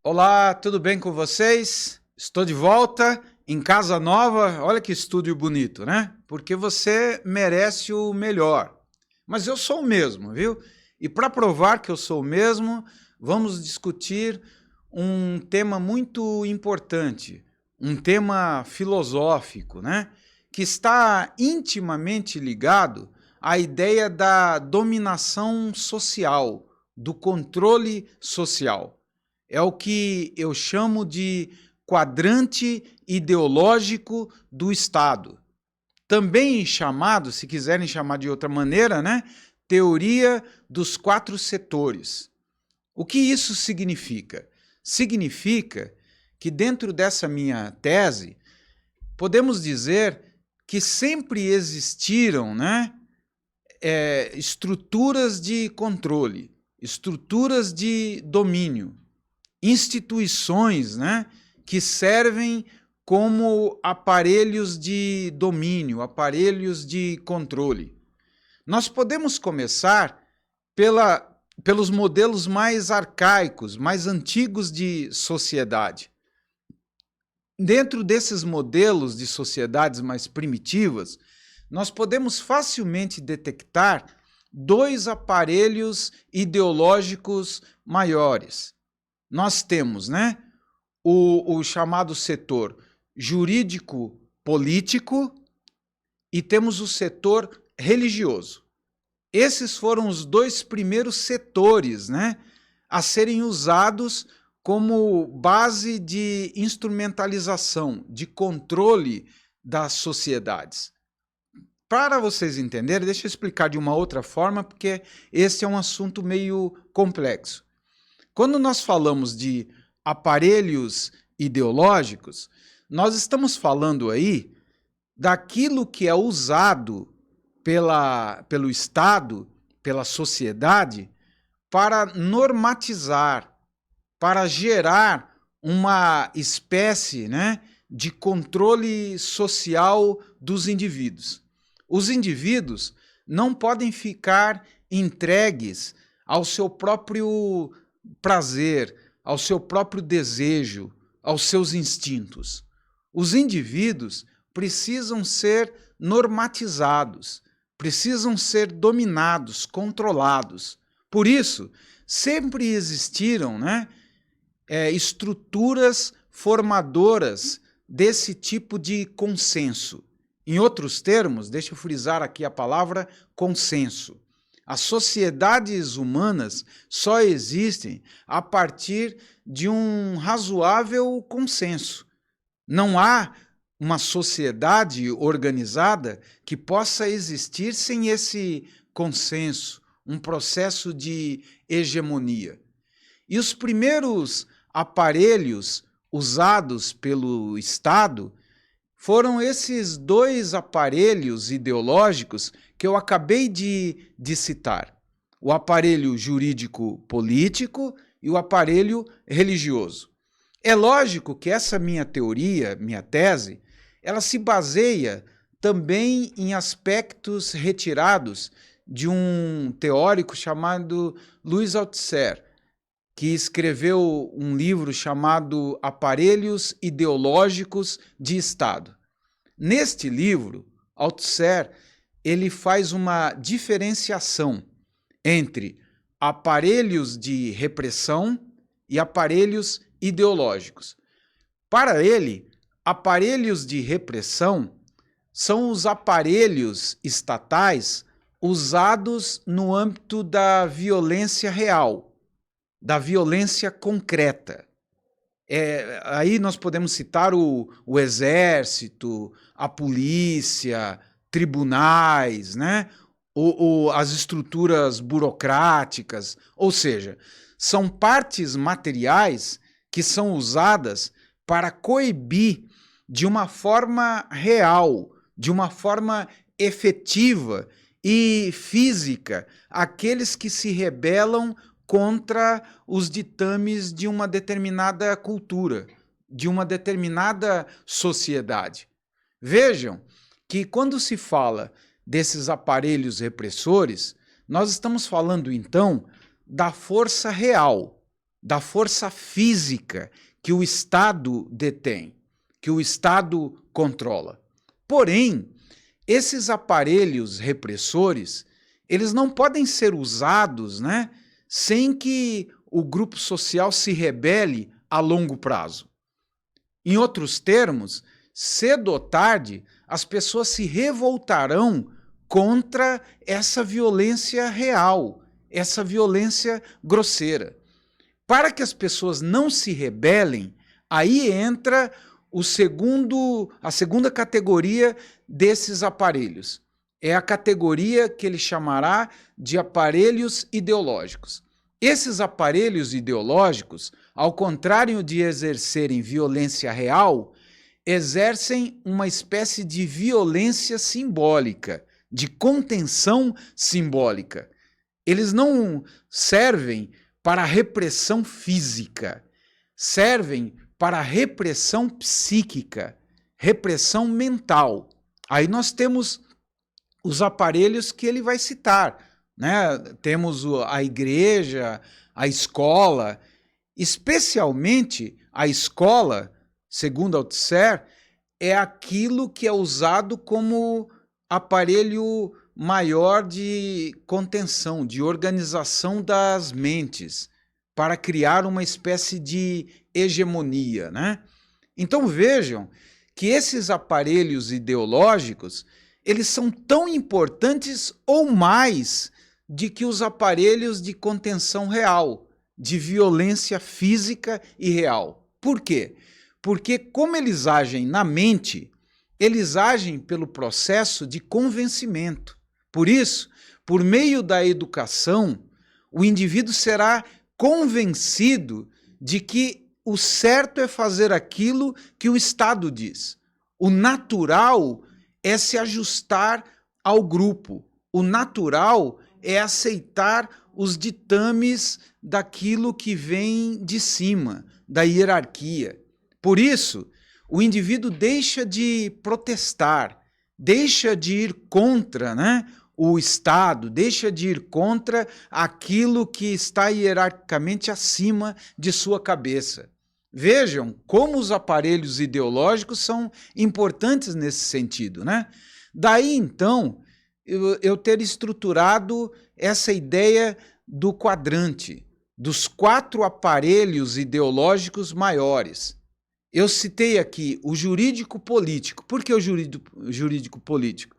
Olá, tudo bem com vocês? Estou de volta em casa nova. Olha que estúdio bonito, né? Porque você merece o melhor. Mas eu sou o mesmo, viu? E para provar que eu sou o mesmo, vamos discutir um tema muito importante, um tema filosófico, né? Que está intimamente ligado à ideia da dominação social, do controle social. É o que eu chamo de quadrante ideológico do Estado. Também chamado, se quiserem chamar de outra maneira, né, teoria dos quatro setores. O que isso significa? Significa que dentro dessa minha tese, podemos dizer que sempre existiram, né, estruturas de controle, estruturas de domínio, instituições, né, que servem como aparelhos de domínio, aparelhos de controle. Nós podemos começar pelos modelos mais arcaicos, mais antigos de sociedade. Dentro desses modelos de sociedades mais primitivas, nós podemos facilmente detectar dois aparelhos ideológicos maiores. Nós temos, né, o chamado setor jurídico-político e temos o setor religioso. Esses foram os dois primeiros setores, né, a serem usados como base de instrumentalização, de controle das sociedades. Para vocês entenderem, deixa eu explicar de uma outra forma, porque esse é um assunto meio complexo. Quando nós falamos de aparelhos ideológicos, nós estamos falando aí daquilo que é usado pelo Estado, pela sociedade, para normatizar, para gerar uma espécie, né, de controle social dos indivíduos. Os indivíduos não podem ficar entregues ao seu próprio prazer, ao seu próprio desejo, aos seus instintos. Os indivíduos precisam ser normatizados, precisam ser dominados, controlados. Por isso, sempre existiram, né, estruturas formadoras desse tipo de consenso. Em outros termos, deixa eu frisar aqui a palavra consenso. As sociedades humanas só existem a partir de um razoável consenso. Não há uma sociedade organizada que possa existir sem esse consenso, um processo de hegemonia. E os primeiros aparelhos usados pelo Estado foram esses dois aparelhos ideológicos que eu acabei de citar. O aparelho jurídico-político e o aparelho religioso. É lógico que essa minha teoria, minha tese, ela se baseia também em aspectos retirados de um teórico chamado Louis Althusser, que escreveu um livro chamado Aparelhos Ideológicos de Estado. Neste livro, Althusser ele faz uma diferenciação entre aparelhos de repressão e aparelhos ideológicos. Para ele, aparelhos de repressão são os aparelhos estatais usados no âmbito da violência real, da violência concreta. Aí nós podemos citar o exército, a polícia, tribunais, né? As estruturas burocráticas, ou seja, são partes materiais que são usadas para coibir de uma forma real, de uma forma efetiva e física aqueles que se rebelam contra os ditames de uma determinada cultura, de uma determinada sociedade. Vejam que quando se fala desses aparelhos repressores, nós estamos falando então da força real, da força física que o Estado detém, que o Estado controla. Porém, esses aparelhos repressores, eles não podem ser usados, né, sem que o grupo social se rebele a longo prazo. Em outros termos, cedo ou tarde, as pessoas se revoltarão contra essa violência real, essa violência grosseira. Para que as pessoas não se rebelem, aí entra a segunda categoria desses aparelhos. É a categoria que ele chamará de aparelhos ideológicos. Esses aparelhos ideológicos, ao contrário de exercerem violência real, exercem uma espécie de violência simbólica, de contenção simbólica. Eles não servem para a repressão física, servem para a repressão psíquica, repressão mental. Aí nós temos os aparelhos que ele vai citar, né? Temos a igreja, a escola, especialmente a escola, segundo Althusser, é aquilo que é usado como aparelho maior de contenção, de organização das mentes, para criar uma espécie de hegemonia, né? Então vejam que esses aparelhos ideológicos, eles são tão importantes ou mais de que os aparelhos de contenção real, de violência física e real. Por quê? Porque como eles agem na mente, eles agem pelo processo de convencimento. Por isso, por meio da educação, o indivíduo será convencido de que o certo é fazer aquilo que o Estado diz. O natural é se ajustar ao grupo. O natural é aceitar os ditames daquilo que vem de cima, da hierarquia. Por isso, o indivíduo deixa de protestar, deixa de ir contra, né, o Estado, deixa de ir contra aquilo que está hierarquicamente acima de sua cabeça. Vejam como os aparelhos ideológicos são importantes nesse sentido, né? Daí, então, eu ter estruturado essa ideia do quadrante, dos 4 aparelhos ideológicos maiores. Eu citei aqui o jurídico-político. Por que o jurídico-político?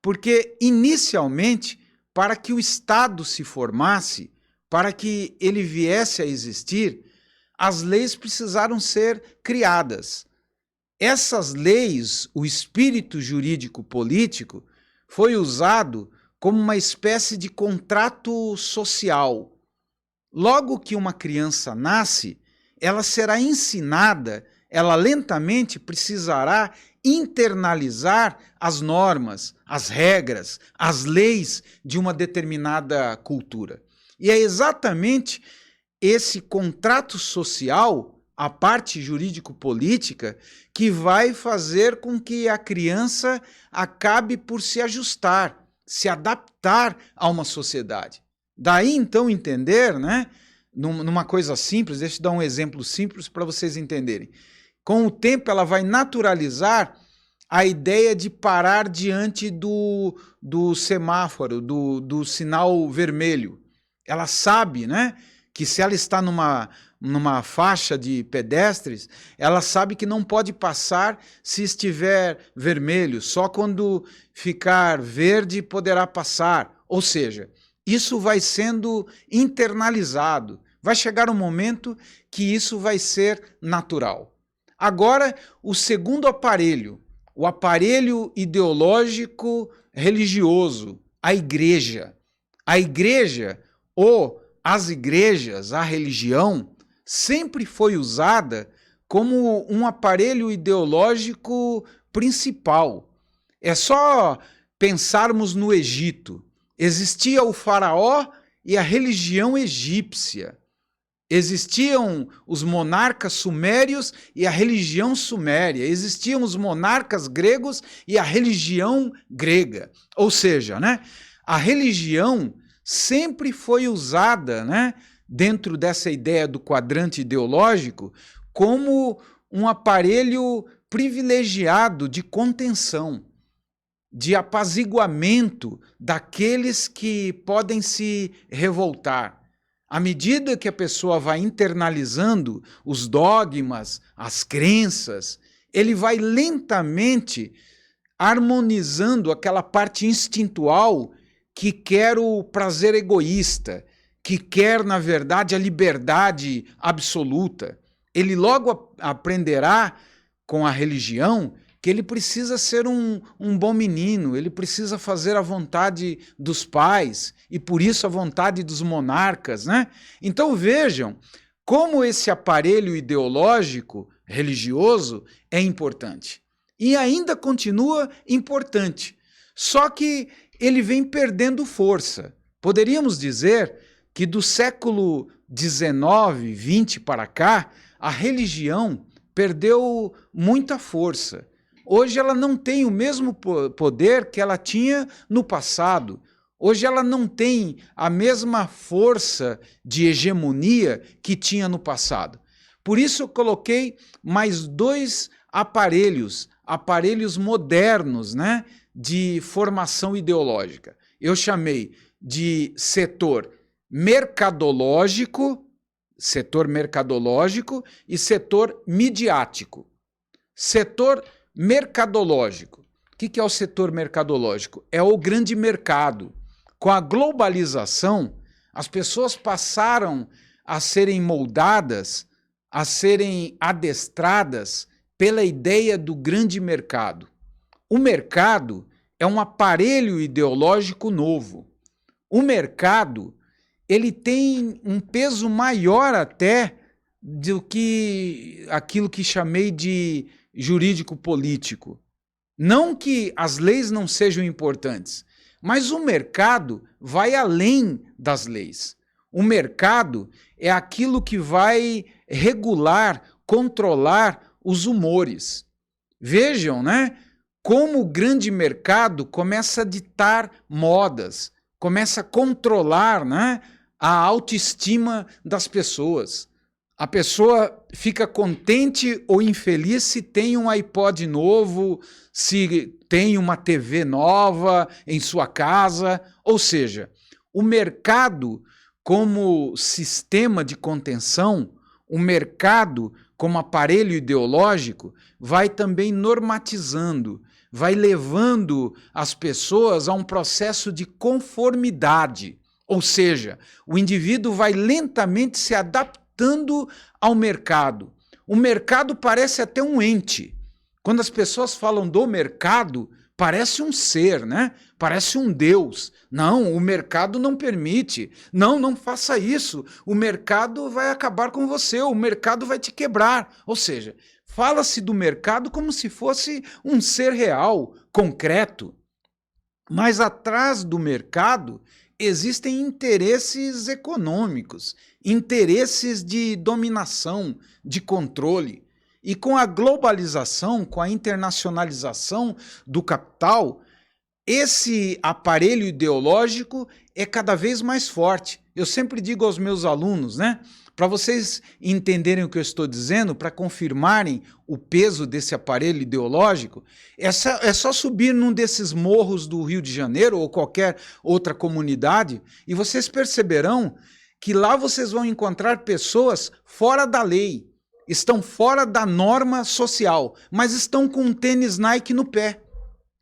Porque, inicialmente, para que o Estado se formasse, para que ele viesse a existir, as leis precisaram ser criadas. Essas leis, o espírito jurídico-político, foi usado como uma espécie de contrato social. Logo que uma criança nasce, ela será ensinada, ela lentamente precisará internalizar as normas, as regras, as leis de uma determinada cultura. E é exatamente esse contrato social, a parte jurídico-política, que vai fazer com que a criança acabe por se ajustar, se adaptar a uma sociedade. Daí, então, entender, né, numa coisa simples, deixa eu dar um exemplo simples para vocês entenderem. Com o tempo, ela vai naturalizar a ideia de parar diante do semáforo, do sinal vermelho. Ela sabe, né, que se ela está numa faixa de pedestres, ela sabe que não pode passar se estiver vermelho, só quando ficar verde poderá passar. Ou seja, isso vai sendo internalizado. Vai chegar um momento que isso vai ser natural. Agora, o segundo aparelho, o aparelho ideológico religioso, a igreja. A igreja, ou as igrejas, a religião, sempre foi usada como um aparelho ideológico principal. É só pensarmos no Egito. Existia o faraó e a religião egípcia. Existiam os monarcas sumérios e a religião suméria. Existiam os monarcas gregos e a religião grega. Ou seja, né, a religião sempre foi usada, né, dentro dessa ideia do quadrante ideológico, como um aparelho privilegiado de contenção, de apaziguamento daqueles que podem se revoltar. À medida que a pessoa vai internalizando os dogmas, as crenças, ele vai lentamente harmonizando aquela parte instintual que quer o prazer egoísta, que quer, na verdade, a liberdade absoluta. Ele logo aprenderá com a religião que ele precisa ser um bom menino, ele precisa fazer a vontade dos pais e, por isso, a vontade dos monarcas, né? Então, vejam como esse aparelho ideológico religioso é importante. E ainda continua importante, só que ele vem perdendo força. Poderíamos dizer que do século XIX, XX para cá, a religião perdeu muita força. Hoje ela não tem o mesmo poder que ela tinha no passado. Hoje ela não tem a mesma força de hegemonia que tinha no passado. Por isso eu coloquei mais 2 aparelhos modernos, né, de formação ideológica. Eu chamei de setor mercadológico e setor midiático. Setor mercadológico. O que é o setor mercadológico? É o grande mercado. Com a globalização, as pessoas passaram a serem moldadas, a serem adestradas pela ideia do grande mercado. O mercado é um aparelho ideológico novo. O mercado, ele tem um peso maior até do que aquilo que chamei de jurídico-político. Não que as leis não sejam importantes, mas o mercado vai além das leis. O mercado é aquilo que vai regular, controlar os humores. Vejam, né, como o grande mercado começa a ditar modas, começa a controlar, né, a autoestima das pessoas. A pessoa fica contente ou infeliz se tem um iPod novo, se tem uma TV nova em sua casa. Ou seja, o mercado como sistema de contenção, o mercado como aparelho ideológico, vai também normatizando, vai levando as pessoas a um processo de conformidade. Ou seja, o indivíduo vai lentamente se adaptando ao mercado. O mercado parece até um ente. Quando as pessoas falam do mercado, parece um ser, né? Parece um Deus. Não, o mercado não permite. Não, não faça isso. O mercado vai acabar com você, o mercado vai te quebrar. Ou seja, fala-se do mercado como se fosse um ser real, concreto. Mas atrás do mercado existem interesses econômicos, interesses de dominação, de controle. E com a globalização, com a internacionalização do capital, esse aparelho ideológico é cada vez mais forte. Eu sempre digo aos meus alunos, né, para vocês entenderem o que eu estou dizendo, para confirmarem o peso desse aparelho ideológico, é só subir num desses morros do Rio de Janeiro ou qualquer outra comunidade e vocês perceberão que lá vocês vão encontrar pessoas fora da lei, estão fora da norma social, mas estão com um tênis Nike no pé.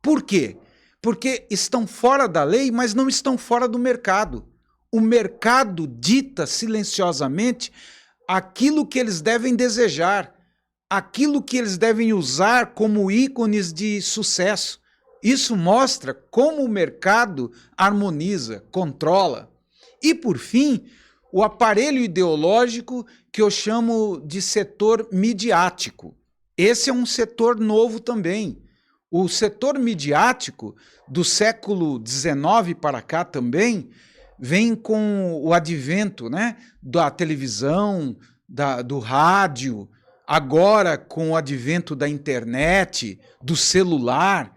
Por quê? Porque estão fora da lei, mas não estão fora do mercado. O mercado dita silenciosamente aquilo que eles devem desejar, aquilo que eles devem usar como ícones de sucesso. Isso mostra como o mercado harmoniza, controla. E, por fim, o aparelho ideológico que eu chamo de setor midiático. Esse é um setor novo também. O setor midiático do século XIX para cá também vem com o advento, né, da televisão, do rádio, agora com o advento da internet, do celular.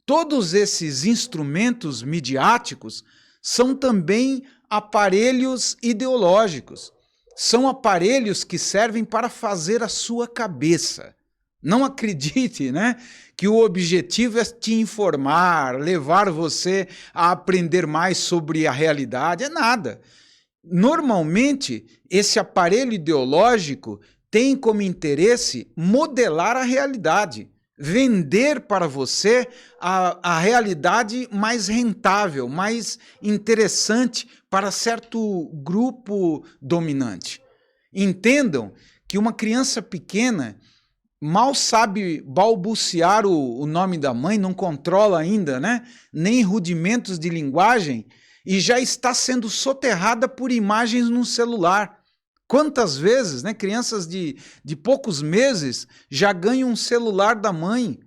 Todos esses instrumentos midiáticos são também aparelhos ideológicos. São aparelhos que servem para fazer a sua cabeça. Não acredite, né, que o objetivo é te informar, levar você a aprender mais sobre a realidade. É nada. Normalmente, esse aparelho ideológico tem como interesse modelar a realidade, vender para você a realidade mais rentável, mais interessante para certo grupo dominante. Entendam que uma criança pequena mal sabe balbuciar o nome da mãe, não controla ainda, né? Nem rudimentos de linguagem, e já está sendo soterrada por imagens no celular. Quantas vezes, né, crianças de poucos meses já ganham um celular da mãe?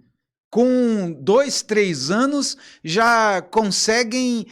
Com 2, 3 anos já conseguem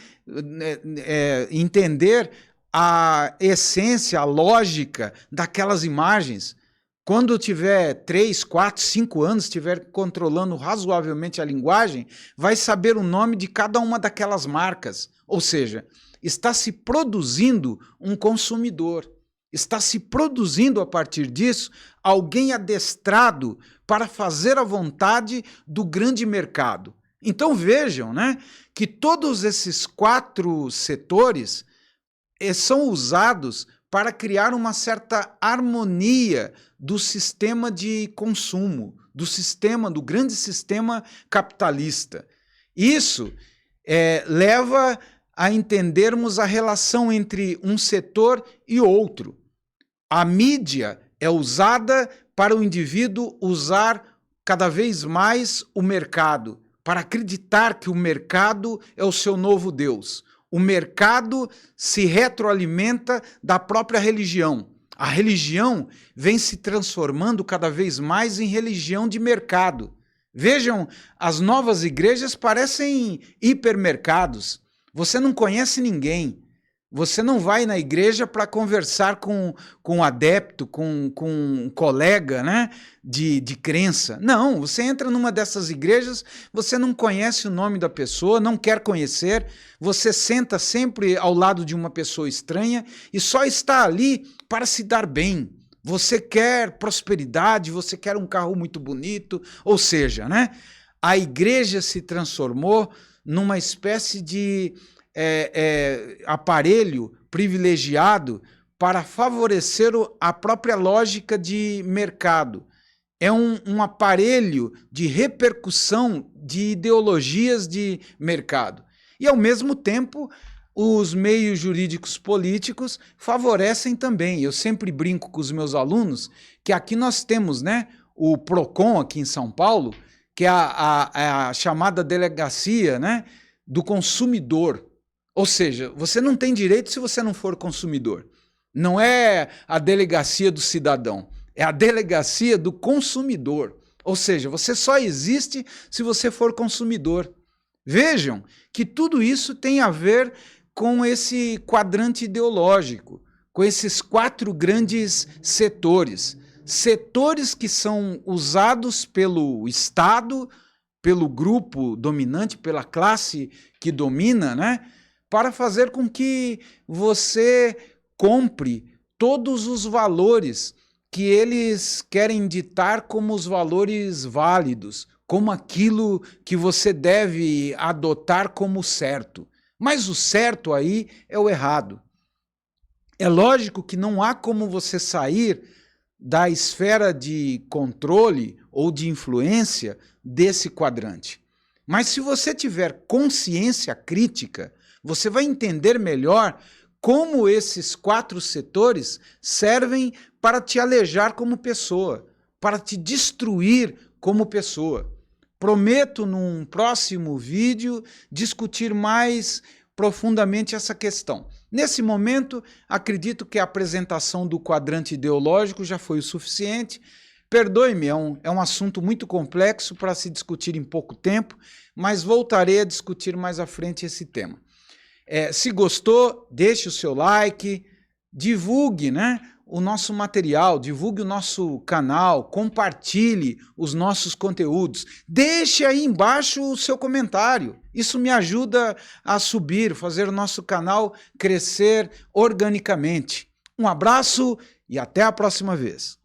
entender a essência, a lógica daquelas imagens. Quando tiver 3, 4, 5 anos, estiver controlando razoavelmente a linguagem, vai saber o nome de cada uma daquelas marcas. Ou seja, está se produzindo um consumidor. Está se produzindo, a partir disso, alguém adestrado para fazer a vontade do grande mercado. Então vejam, né, que todos esses 4 setores são usados para criar uma certa harmonia do sistema de consumo, do grande sistema capitalista. Isso leva a entendermos a relação entre um setor e outro. A mídia é usada para o indivíduo usar cada vez mais o mercado, para acreditar que o mercado é o seu novo Deus. O mercado se retroalimenta da própria religião. A religião vem se transformando cada vez mais em religião de mercado. Vejam, as novas igrejas parecem hipermercados. Você não conhece ninguém. Você não vai na igreja para conversar com um adepto, com um colega, né, de crença. Não, você entra numa dessas igrejas, você não conhece o nome da pessoa, não quer conhecer, você senta sempre ao lado de uma pessoa estranha e só está ali para se dar bem. Você quer prosperidade, você quer um carro muito bonito, ou seja, né, a igreja se transformou numa espécie de aparelho privilegiado para favorecer a própria lógica de mercado. É um aparelho de repercussão de ideologias de mercado. E, ao mesmo tempo, os meios jurídicos políticos favorecem também. Eu sempre brinco com os meus alunos que aqui nós temos, né, o PROCON aqui em São Paulo, que é a chamada delegacia, né, do consumidor. Ou seja, você não tem direito se você não for consumidor. Não é a delegacia do cidadão, é a delegacia do consumidor. Ou seja, você só existe se você for consumidor. Vejam que tudo isso tem a ver com esse quadrante ideológico, com esses 4 grandes setores. Setores que são usados pelo Estado, pelo grupo dominante, pela classe que domina, né? Para fazer com que você compre todos os valores que eles querem ditar como os valores válidos, como aquilo que você deve adotar como certo. Mas o certo aí é o errado. É lógico que não há como você sair da esfera de controle ou de influência desse quadrante. Mas se você tiver consciência crítica, você vai entender melhor como esses 4 setores servem para te alejar como pessoa, para te destruir como pessoa. Prometo, num próximo vídeo, discutir mais profundamente essa questão. Nesse momento, acredito que a apresentação do quadrante ideológico já foi o suficiente. Perdoe-me, é um assunto muito complexo para se discutir em pouco tempo, mas voltarei a discutir mais à frente esse tema. Se gostou, deixe o seu like, divulgue, né, o nosso material, divulgue o nosso canal, compartilhe os nossos conteúdos. Deixe aí embaixo o seu comentário. Isso me ajuda a subir, fazer o nosso canal crescer organicamente. Um abraço e até a próxima vez.